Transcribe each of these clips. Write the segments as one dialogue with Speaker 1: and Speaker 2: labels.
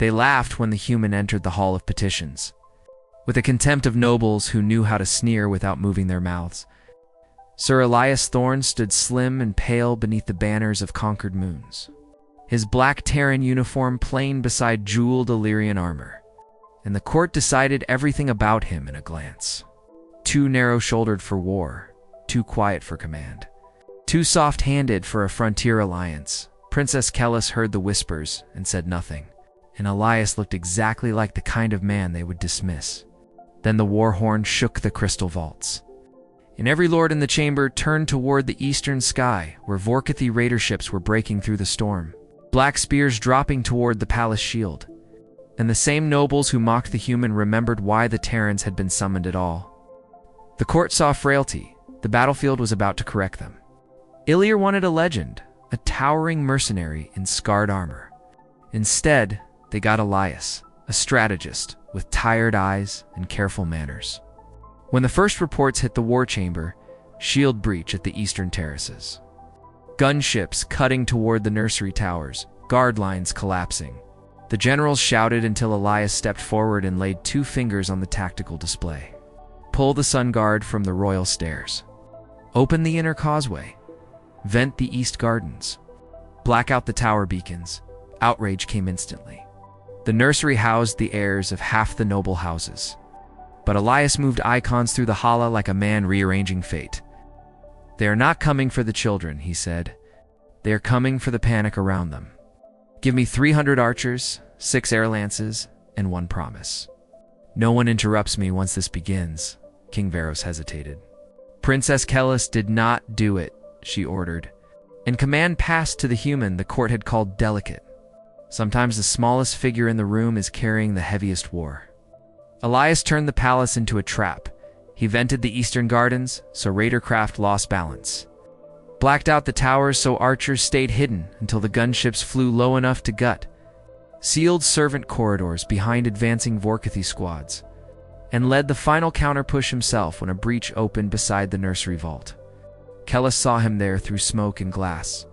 Speaker 1: They laughed when the human entered the hall of petitions. With a contempt of nobles who knew how to sneer without moving their mouths, Sir Elias Thorne stood slim and pale beneath the banners of conquered moons. His black Terran uniform plain beside jeweled Illyrian armor, and the court decided everything about him in a glance. Too narrow-shouldered for war, too quiet for command, too soft-handed for a frontier alliance. Princess Kaelis heard the whispers and said nothing, and Elias looked exactly like the kind of man they would dismiss. Then the war horn shook the crystal vaults, and every lord in the chamber turned toward the eastern sky, where Vorkathi raider ships were breaking through the storm, black spears dropping toward the palace shield. And the same nobles who mocked the human remembered why the Terrans had been summoned at all. The court saw frailty. The battlefield was about to correct them. Ilir wanted a legend, a towering mercenary in scarred armor. Instead, they got Elias, a strategist with tired eyes and careful manners. When the first reports hit the war chamber, shield breach at the eastern terraces, gunships cutting toward the nursery towers, guard lines collapsing. The generals shouted until Elias stepped forward and laid 2 fingers on the tactical display. Pull the sun guard from the royal stairs. Open the inner causeway. Vent the east gardens. Black out the tower beacons. Outrage came instantly. The nursery housed the heirs of half the noble houses. But Elias moved icons through the hala like a man rearranging fate. They are not coming for the children, he said. They are coming for the panic around them. Give me 300 archers, 6 air lances, and 1 promise. No one interrupts me once this begins. King Varos hesitated. Princess Kaelis did not do it, she ordered, and command passed to the human the court had called delicate. Sometimes the smallest figure in the room is carrying the heaviest war. Elias turned the palace into a trap. He vented the eastern gardens, so raider craft lost balance. Blacked out the towers so archers stayed hidden until the gunships flew low enough to gut. Sealed servant corridors behind advancing Vorkathi squads, and led the final counter-push himself when a breach opened beside the nursery vault. Kaelis saw him there through smoke and glass.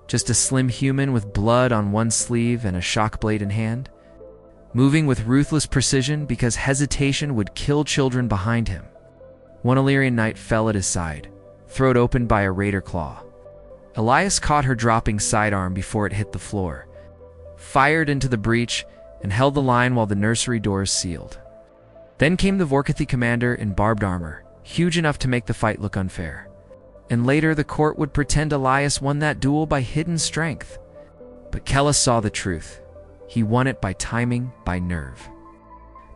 Speaker 1: Just a slim human with blood on one sleeve and a shock blade in hand, moving with ruthless precision because hesitation would kill children behind him. One Illyrian knight fell at his side, throat opened by a raider claw. Elias caught her dropping sidearm before it hit the floor, fired into the breach, and held the line while the nursery doors sealed. Then came the Vorkathi commander in barbed armor, huge enough to make the fight look unfair. And later the court would pretend Elias won that duel by hidden strength. But Kaelis saw the truth. He won it by timing, by nerve.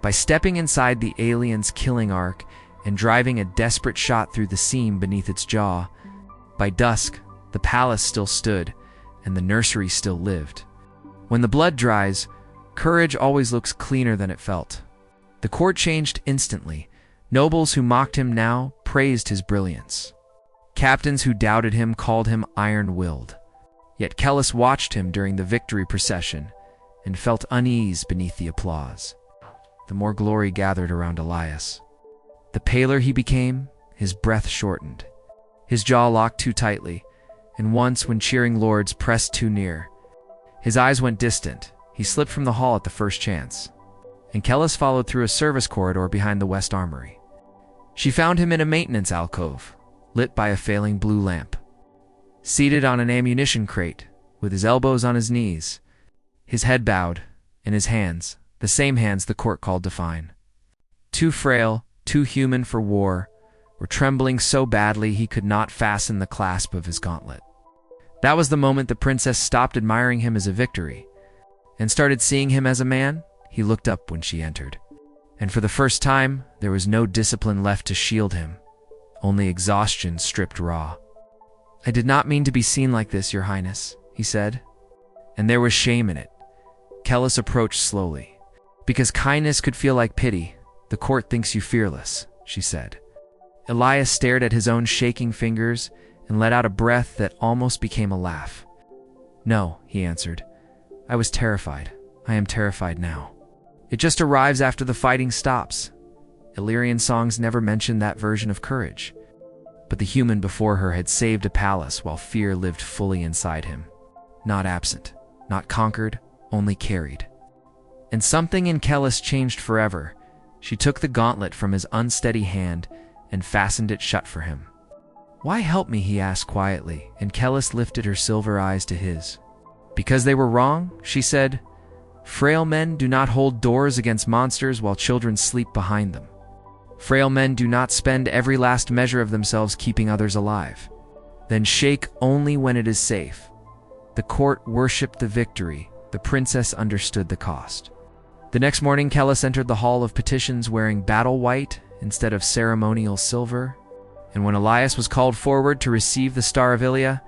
Speaker 1: By stepping inside the alien's killing arc and driving a desperate shot through the seam beneath its jaw. By dusk, the palace still stood, and the nursery still lived. When the blood dries, courage always looks cleaner than it felt. The court changed instantly. Nobles who mocked him now praised his brilliance. Captains who doubted him called him iron-willed. Yet Kaelis watched him during the victory procession and felt unease beneath the applause. The more glory gathered around Elias. The paler he became, his breath shortened. His jaw locked too tightly, and once when cheering lords pressed too near, his eyes went distant. He slipped from the hall at the first chance, and Kaelis followed through a service corridor behind the West Armory. She found him in a maintenance alcove, lit by a failing blue lamp, seated on an ammunition crate, with his elbows on his knees, his head bowed, and his hands, the same hands the court called define, too frail, too human for war, were trembling so badly he could not fasten the clasp of his gauntlet. That was the moment the princess stopped admiring him as a victory, and started seeing him as a man. He looked up when she entered, and for the first time, there was no discipline left to shield him, only exhaustion stripped raw. "I did not mean to be seen like this, Your Highness," he said, and there was shame in it. Kaelis approached slowly. "Because kindness could feel like pity, the court thinks you fearless," she said. Elias stared at his own shaking fingers and let out a breath that almost became a laugh. "No," he answered. "I was terrified. I am terrified now. It just arrives after the fighting stops." Illyrian songs never mentioned that version of courage. But the human before her had saved a palace while fear lived fully inside him. Not absent, not conquered, only carried. And something in Kaelis changed forever. She took the gauntlet from his unsteady hand and fastened it shut for him. "Why help me?" he asked quietly, and Kaelis lifted her silver eyes to his. "Because they were wrong," she said. "Frail men do not hold doors against monsters while children sleep behind them. Frail men do not spend every last measure of themselves keeping others alive. Then shake only when it is safe." The court worshipped the victory. The princess understood the cost. The next morning, Kaelis entered the Hall of Petitions wearing battle white instead of ceremonial silver. And when Elias was called forward to receive the Star of Ilia,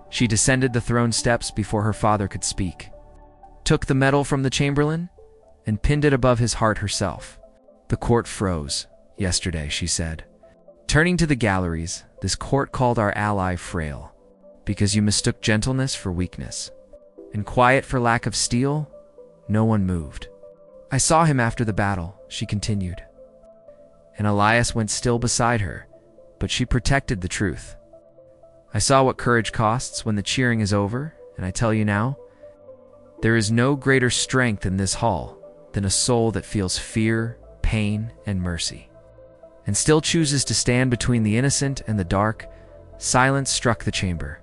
Speaker 1: she descended the throne steps before her father could speak, took the medal from the chamberlain, and pinned it above his heart herself. "The court froze yesterday," she said. Turning to the galleries, "This court called our ally Frail, because you mistook gentleness for weakness, and quiet for lack of steel." No one moved. "I saw him after the battle," she continued. And Elias went still beside her, but she protected the truth. "I saw what courage costs when the cheering is over, and I tell you now, there is no greater strength in this hall than a soul that feels fear, pain, and mercy, and still chooses to stand between the innocent and the dark." Silence struck the chamber,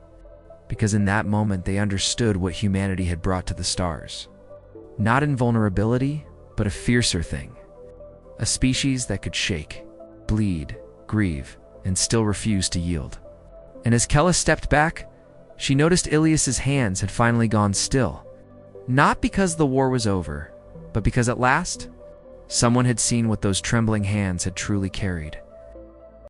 Speaker 1: because in that moment they understood what humanity had brought to the stars. Not invulnerability, but a fiercer thing. A species that could shake, bleed, grieve, and still refuse to yield. And as Kaelis stepped back, she noticed Ilias's hands had finally gone still. Not because the war was over, but because at last, someone had seen what those trembling hands had truly carried.